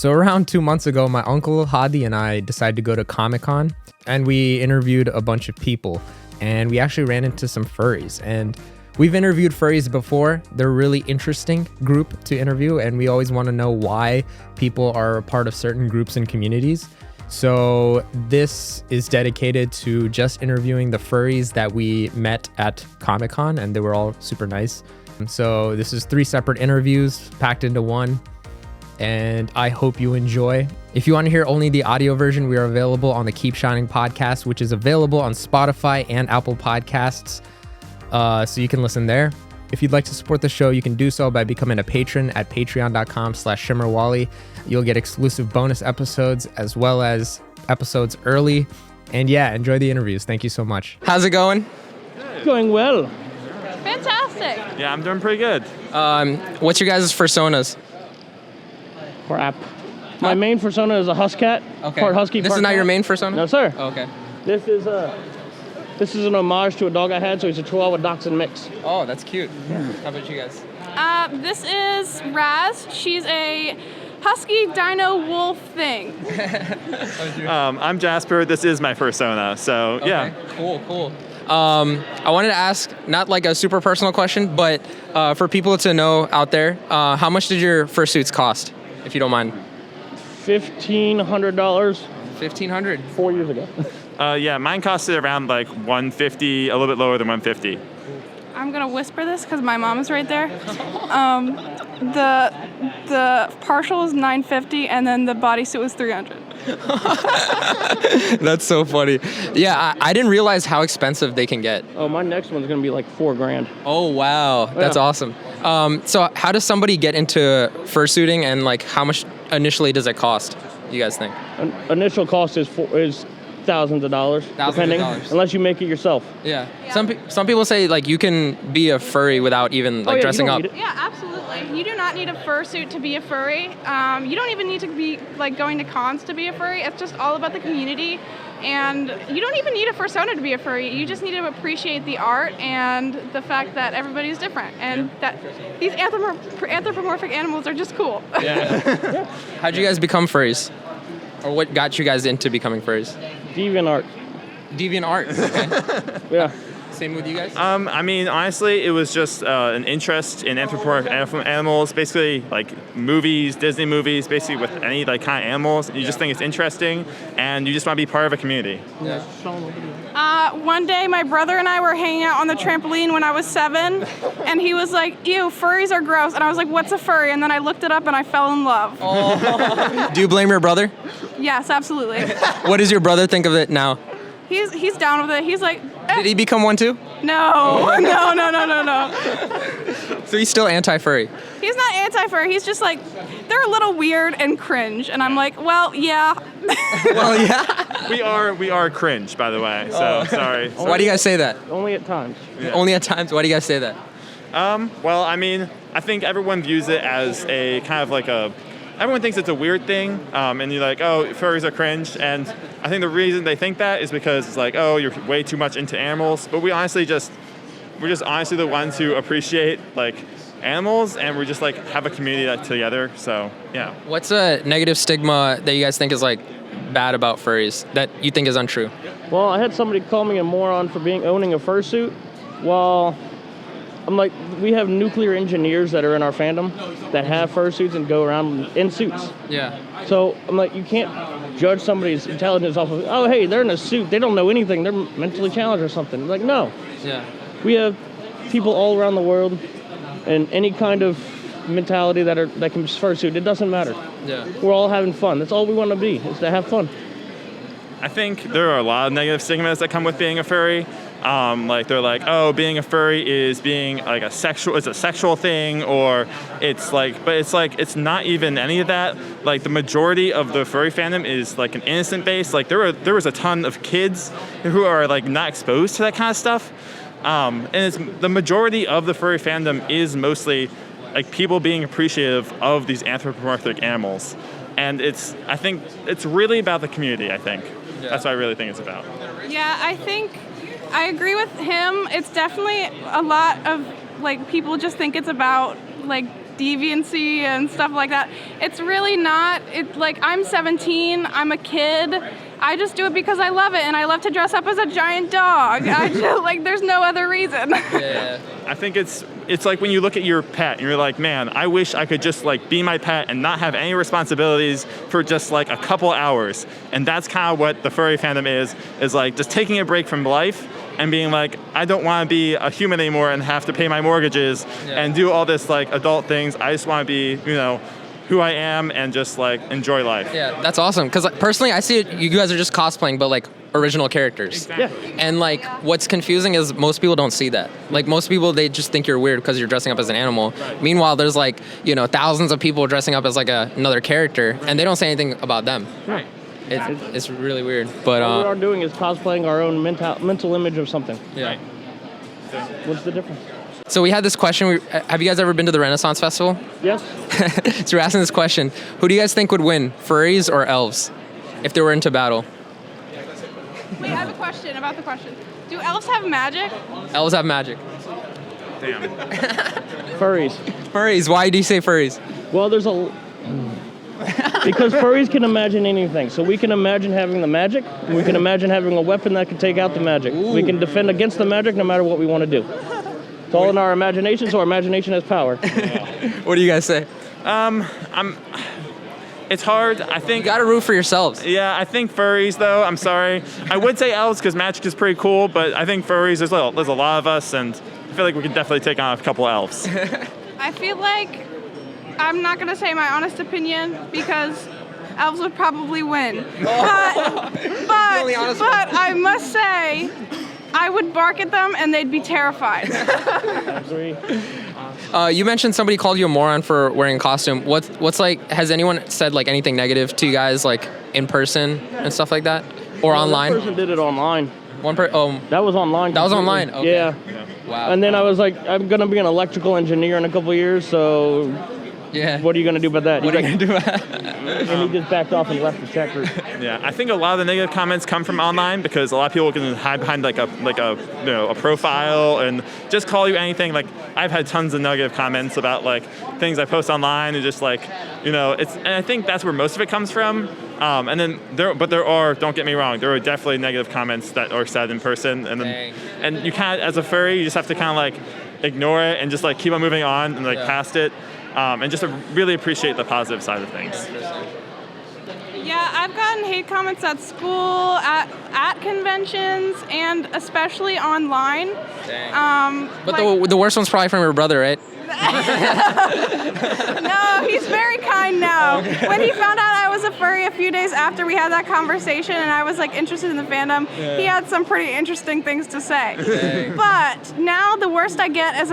So around 2 months ago, my Uncle Hadi and I decided to go to Comic-Con, and we interviewed a bunch of people, and we actually ran into some furries. And we've interviewed furries before. They're a really interesting group to interview, and we always want to know why people are a part of certain groups and communities. So this is dedicated to just interviewing the furries that we met at Comic-Con, and they were all super nice. And so this is 3 separate interviews packed into one, and I hope you enjoy. If you want to hear only the audio version, we are available on the Keep Shining podcast, which is available on Spotify and Apple Podcasts, so you can listen there. If you'd like to support the show, you can do so by becoming a patron at patreon.com/shimmerwally. You'll get exclusive bonus episodes as well as episodes early. And yeah, enjoy the interviews. Thank you so much. How's it going? Going well. Fantastic. Yeah, I'm doing pretty good. What's your guys' personas? Crap. My main persona is a husky. Okay. Part husky, This part is not cat. your main persona? No, sir. Oh, okay. This is an homage to a dog I had, so he's a Chihuahua Dachshund mix. Oh, that's cute. How about you guys? This is Raz. She's a husky dino wolf thing. I'm Jasper. This is my persona. So yeah. Cool. I wanted to ask, not like a super personal question, but for people to know out there, how much did your fursuits cost, if you don't mind? $1,500. $1,500. 4 years ago. Yeah, mine costed around like $150, a little bit lower than $150. I'm gonna whisper this because my mom is right there. The partial is $950, and then the bodysuit was $300. That's so funny. Yeah, I didn't realize how expensive they can get. Oh, my next one's gonna be like $4,000. Oh, wow. That's awesome. So how does somebody get into fursuiting, and like how much initially does it cost, you guys think? Initial cost is thousands of dollars, depending, unless you make it yourself. Yeah. Some people say like you can be a furry without even like dressing up. Yeah, absolutely. You do not need a fursuit to be a furry. You don't even need to be like going to cons to be a furry. It's just all about the community. And you don't even need a fursona to be a furry. You just need to appreciate the art and the fact that everybody's different, and that these anthropomorphic animals are just cool. Yeah. How'd you guys become furries? Or what got you guys into becoming furries? Deviant art. Deviant art. Okay. Yeah. Same with you guys? I mean, honestly, it was just an interest in anthropomorphic animals, basically like movies, Disney movies, basically with any like kind of animals. You just think it's interesting, and you just want to be part of a community. Yeah. One day, my brother and I were hanging out on the trampoline when I was 7, and he was like, "Ew, furries are gross." And I was like, "What's a furry?" And then I looked it up, and I fell in love. Oh. Do you blame your brother? Yes, absolutely. What does your brother think of it now? He's down with it. He's like, Did he become one too? No. So he's still anti-furry? He's not anti-furry. He's just like, they're a little weird and cringe. And I'm like, well, yeah. Well, yeah. We are cringe, by the way. So sorry. Why do you guys say that? Only at times. Yeah. Only at times? Why do you guys say that? Well, I mean, I think everyone views it as a kind of like everyone thinks it's a weird thing, and you're like, oh, furries are cringe, and I think the reason they think that is because it's like, oh, you're way too much into animals, but we're just honestly the ones who appreciate like animals, and we just like have a community that together, so yeah. What's a negative stigma that you guys think is like bad about furries that you think is untrue? Well, I had somebody call me a moron for owning a fursuit. Well, I'm like, we have nuclear engineers that are in our fandom that have fursuits and go around in suits. Yeah. So I'm like, you can't judge somebody's intelligence off of, oh, hey, they're in a suit. They don't know anything. They're mentally challenged or something. I'm like, no. Yeah. We have people all around the world and any kind of mentality that can fursuit. It doesn't matter. Yeah. We're all having fun. That's all we want to be, is to have fun. I think there are a lot of negative stigmas that come with being a furry. Like they're like, oh, being a furry is being like it's a sexual thing, or it's it's not even any of that. Like the majority of the furry fandom is like an innocent base. Like there was a ton of kids who are like not exposed to that kind of stuff. And it's the majority of the furry fandom is mostly like people being appreciative of these anthropomorphic animals. And I think it's really about the community, I think. Yeah. That's what I really think it's about. Yeah, I agree with him. It's definitely a lot of like people just think it's about like deviancy and stuff like that. It's really not. It's like, I'm 17, I'm a kid. I just do it because I love it, and I love to dress up as a giant dog. I just, like, there's no other reason. Yeah. I think it's like when you look at your pet and you're like, man, I wish I could just like be my pet and not have any responsibilities for just like a couple hours. And that's kind of what the furry fandom is like just taking a break from life and being like, I don't want to be a human anymore and have to pay my mortgages and do all this like adult things. I just want to be, you know, who I am and just like enjoy life. Yeah, that's awesome. Because like, personally, I see it, you guys are just cosplaying, but like original characters. Exactly. Yeah. And like, what's confusing is most people don't see that. Like most people, they just think you're weird because you're dressing up as an animal. Right. Meanwhile, there's like, you know, thousands of people dressing up as like another character, and they don't say anything about them. Right. It's really weird. But All we are doing is cosplaying our own mental image of something. yeah. What's the difference? So we had this question. Have you guys ever been to the Renaissance Festival? Yes. So we're asking this question: who do you guys think would win, furries or elves, if they were into battle? Wait, I have a question about the question. Do elves have magic? Elves have magic. Damn. Furries. Furries. Why do you say furries? Well, because furries can imagine anything. So we can imagine having the magic. And we can imagine having a weapon that can take out the magic. Ooh. We can defend against the magic no matter what we want to do. It's all in our imagination, so our imagination has power. What do you guys say? It's hard. I You think. gotta root for yourselves. Yeah, I think furries though. I'm sorry. I would say elves because magic is pretty cool, but I think furries. There's a lot of us, and I feel like we could definitely take on a couple elves. I feel like I'm not going to say my honest opinion because elves would probably win. But only honest one. I must say, I would bark at them and they'd be terrified. Agree. You mentioned somebody called you a moron for wearing a costume. What's like? Has anyone said like anything negative to you guys, like in person and stuff like that, or online? That person did it online. That was online. That was completely. online? Okay. Yeah. Wow. And then I was like, I'm gonna be an electrical engineer in a couple of years, so yeah. what are you gonna do about that? What are you He's gonna like- do? And he just backed off and left the chat group. Yeah, I think a lot of the negative comments come from online because a lot of people can hide behind like a profile and just call you anything. Like I've had tons of negative comments about like things I post online and just like, you know, and I think that's where most of it comes from. And then there are, don't get me wrong, there are definitely negative comments that are said in person, and then and you can't, as a furry, you just have to kind of like ignore it and just like keep on moving on and like past it. And just to really appreciate the positive side of things. Yeah, I've gotten hate comments at school, at conventions, and especially online. But the worst one's probably from your brother, right? No, he's very kind now. When he found out I was a furry a few days after we had that conversation and I was like interested in the fandom, he had some pretty interesting things to say. Dang. But now the worst I get is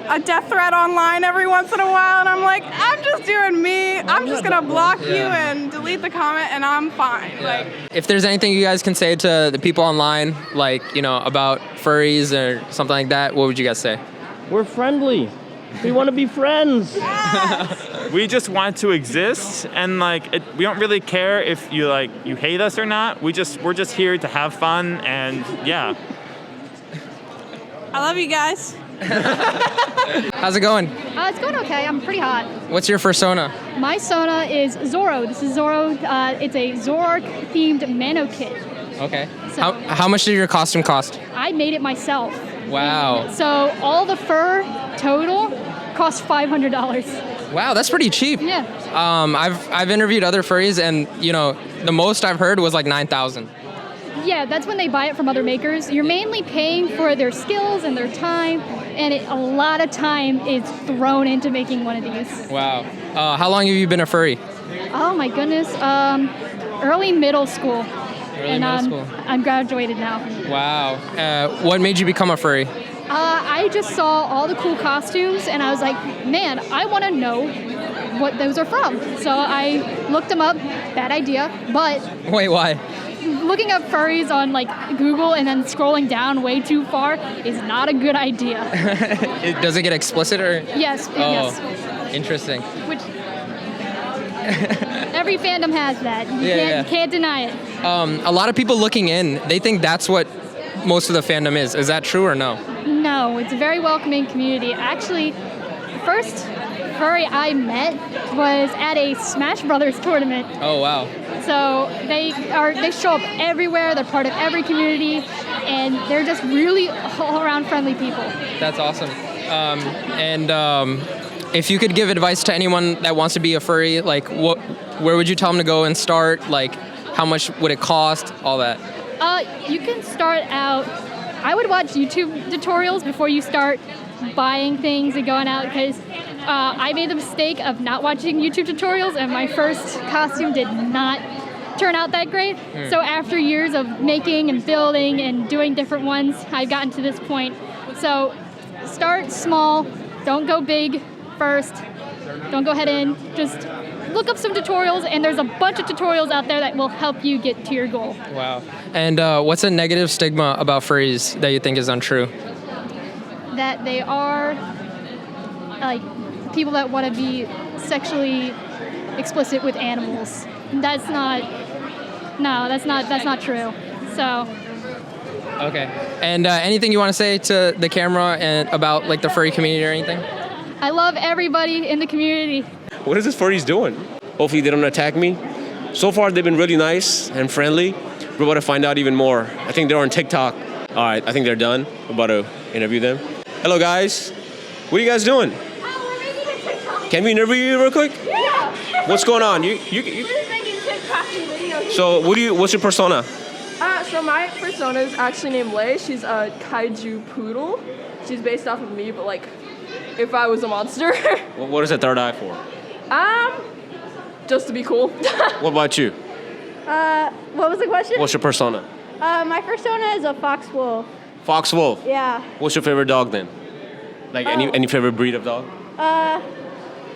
a death threat online every once in a while, and I'm like, I'm just doing me. I'm just gonna block you and delete the comment, and I'm fine. Like, if there's anything you guys can say to the people online, like, you know, about furries or something like that, what would you guys say? We're friendly. We want to be friends. We just want to exist, and like we don't really care if you hate us or not. We're just here to have fun, and yeah. I love you guys. How's it going? It's going okay. I'm pretty hot. What's your fursona? My Sona is Zorro. This is Zorro. It's a Zorro-themed Mano kit. Okay. So- How much did your costume cost? I made it myself. Wow. So all the fur total cost $500. Wow, that's pretty cheap. Yeah. I've interviewed other furries, and you know, the most I've heard was like 9,000. Yeah, that's when they buy it from other makers. You're mainly paying for their skills and their time, and a lot of time is thrown into making one of these. Wow. How long have you been a furry? Oh my goodness. Early middle school. Middle school. I'm graduated now. Wow. What made you become a furry? I just saw all the cool costumes, and I was like, man, I want to know what those are from. So I looked them up. Bad idea, but Wait, why? looking up furries on like Google and then scrolling down way too far is not a good idea. Does it get explicit or? Yes, yes. Interesting. Which every fandom has that. You can't deny it. A lot of people looking in, they think that's what most of the fandom is. Is that true or no? No, it's a very welcoming community. Actually, the first furry I met was at a Smash Brothers tournament. Oh, wow. So they show up everywhere. They're part of every community, and they're just really all-around friendly people. That's awesome. If you could give advice to anyone that wants to be a furry, like where would you tell them to go and start? Like, how much would it cost? All that. You can start out. I would watch YouTube tutorials before you start buying things and going out, because I made the mistake of not watching YouTube tutorials, and my first costume did not turn out that great. So after years of making and building and doing different ones, I've gotten to this point. So start small, don't go big first, don't go head in, just look up some tutorials, and there's a bunch of tutorials out there that will help you get to your goal. Wow. And what's a negative stigma about furries that you think is untrue? That they are like people that want to be sexually explicit with animals. That's not true. So. Okay. And anything you want to say to the camera and about like the furry community or anything? I love everybody in the community. What is this furries doing? Hopefully they don't attack me. So far they've been really nice and friendly. We're about to find out even more. I think they're on TikTok. All right, I think they're done. We're about to interview them. Hello guys, what are you guys doing? We're making a TikTok. Can we interview you real quick? Yeah. What's going on? We're just making TikTok and videos. So what's your persona? So my persona is actually named Lei. She's a kaiju poodle. She's based off of me, but like, if I was a monster. What is that third eye for? Just to be cool. What about you? What was the question? What's your persona? My persona is a fox wolf. Fox wolf. Yeah. What's your favorite dog then? Like any favorite breed of dog? I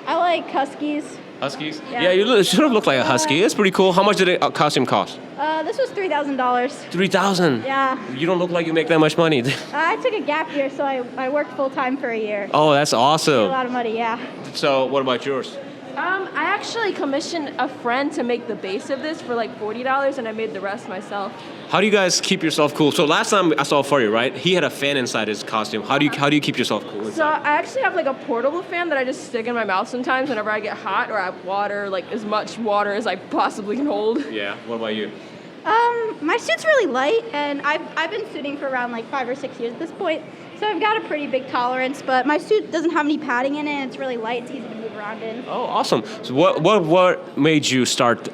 like huskies. Huskies? Yeah. You sort of look like a husky. It's pretty cool. How much did a costume cost? This was $3,000. $3,000. Yeah. You don't look like you make that much money. I took a gap year, so I worked full time for a year. Oh, that's A awesome. lot of money, yeah. So what about yours? I actually commissioned a friend to make the base of this for like $40, and I made the rest myself. How do you guys keep yourself cool? So last time I saw Furry, right? He had a fan inside his costume. How do you keep yourself cool inside? So I actually have like a portable fan that I just stick in my mouth sometimes whenever I get hot or I have water, like as much water as I possibly can hold. Yeah. What about you? My suit's really light, and I've been suiting for around like 5 or 6 years at this point, so I've got a pretty big tolerance, but my suit doesn't have any padding in it, and it's really light, it's easy to move around in. Oh, awesome. So what made you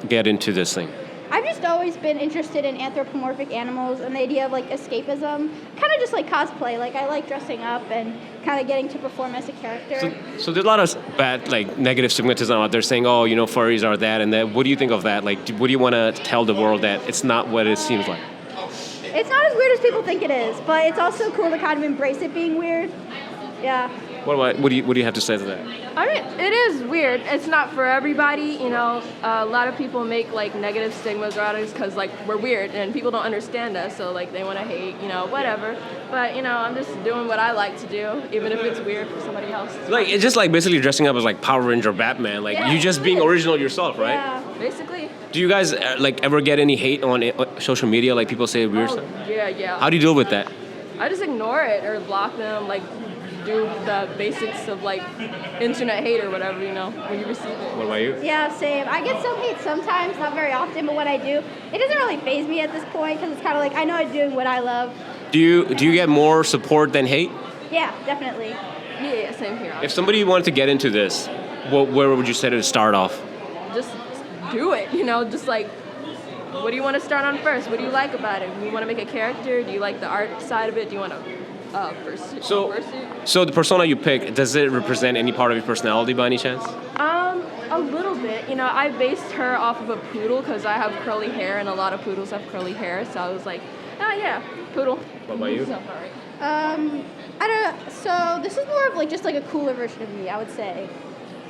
get into this thing? I've just always been interested in anthropomorphic animals and the idea of like escapism, kind of just like cosplay. Like I like dressing up and kind of getting to perform as a character. So there's a lot of bad, like negative stigmatism out there saying, oh, furries are that and that. What do you think of that? Like, what do you want to tell the world that it's not what it seems like? It's not as weird as people think it is, but it's also cool to kind of embrace it being weird. Yeah. What do you have to say to that? I mean, it is weird. It's not for everybody, a lot of people make like negative stigmas around us because like we're weird and people don't understand us, so like they want to hate, whatever. But I'm just doing what I like to do, even if it's weird for somebody else. Like it's just like basically dressing up as like Power Ranger or Batman, like you just being original yourself, right? Yeah. Basically. Do you guys like ever get any hate on social media? Like people say weird stuff? Yeah. How do you deal with that? I just ignore it or block them, like do the basics of like internet hate or whatever, when you receive it. What about you? Yeah, same. I get some hate sometimes, not very often, but when I do, it doesn't really faze me at this point because it's kind of like I know I'm doing what I love. Do you get more support than hate? Yeah, definitely. Yeah, same here. If somebody wanted to get into this, where would you say to start off? Just do it, just like, what do you want to start on first? What do you like about it? Do you want to make a character? Do you like the art side of it? Do you want to fursuit? So the persona you pick, does it represent any part of your personality by any chance? A little bit. I based her off of a poodle because I have curly hair and a lot of poodles have curly hair. So I was like, oh yeah, poodle. What about you? I don't. So this is more of like just like a cooler version of me, I would say.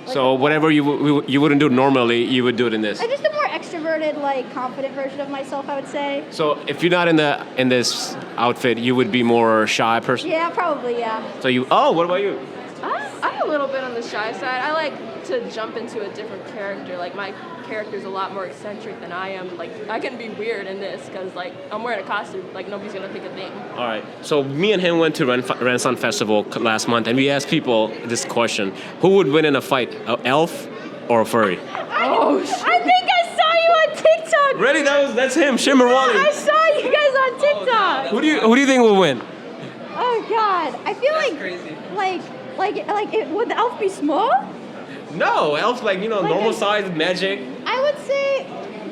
Like So whatever you wouldn't do normally, you would do it in this. I'm just a more extroverted, like confident version of myself, I would say. So if you're not in this outfit, you would be more shy person. Yeah, probably, yeah. So what about you? I'm a little bit on the shy side. I like to jump into a different character. Like my character's a lot more eccentric than I am. Like I can be weird in this because like I'm wearing a costume. Like nobody's gonna think a thing. All right. So me and him went to Renaissance Festival last month, and we asked people this question: who would win in a fight, an elf or a furry? Oh shit. I think I saw you on TikTok. Ready? That's him, Shimmer Wally. I saw you guys on TikTok. Who do you think will win? Oh God, I feel would the elf be small? No, elf's like normal size magic. I would say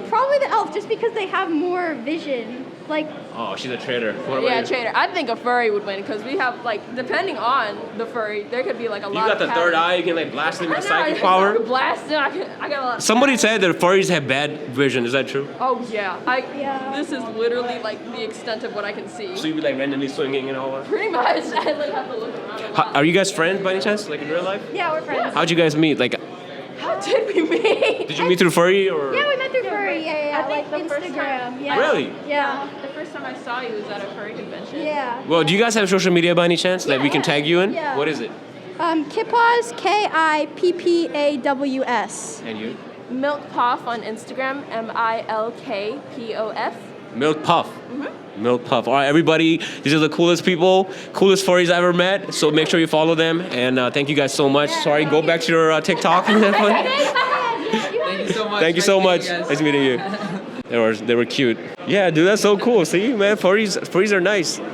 probably the elf, just because they have more vision. Like. Oh, she's a traitor. What about Yeah, you? traitor. I think a furry would win because we have like, depending on the furry, there could be like a lot. You got of the third patterns. eye. You can like blast him with I psychic know, power. Blast it. I got a lot. Somebody said that furries have bad vision. Is that true? Oh yeah. Yeah. This is literally like the extent of what I can see. So you be like randomly swinging and all that. Pretty much. I like have to look around a lot. Are you guys friends by any chance? Like in real life? Yeah, we're friends. How'd you guys meet? Like, How did we meet? did you meet through furry or? Yeah, we met through furry. Yeah, I like think the first Instagram. time- Yeah. Really? Yeah. The first time I saw you was at a furry convention. Yeah. Well, do you guys have social media by any chance that we can tag you in? Yeah. What is it? Kippaws, Kippaws. And you? Milk Puff on Instagram, MILKPOF. Milk Puff. Milk Puff. All right, everybody. These are the coolest people, coolest furries I ever met. So make sure you follow them. And thank you guys so much. Sorry, go back to your TikTok. Thank you so much. Thank you so much. Nice meeting you guys. Nice meeting you. They were cute. Yeah, dude, that's so cool. See, man, furries are nice.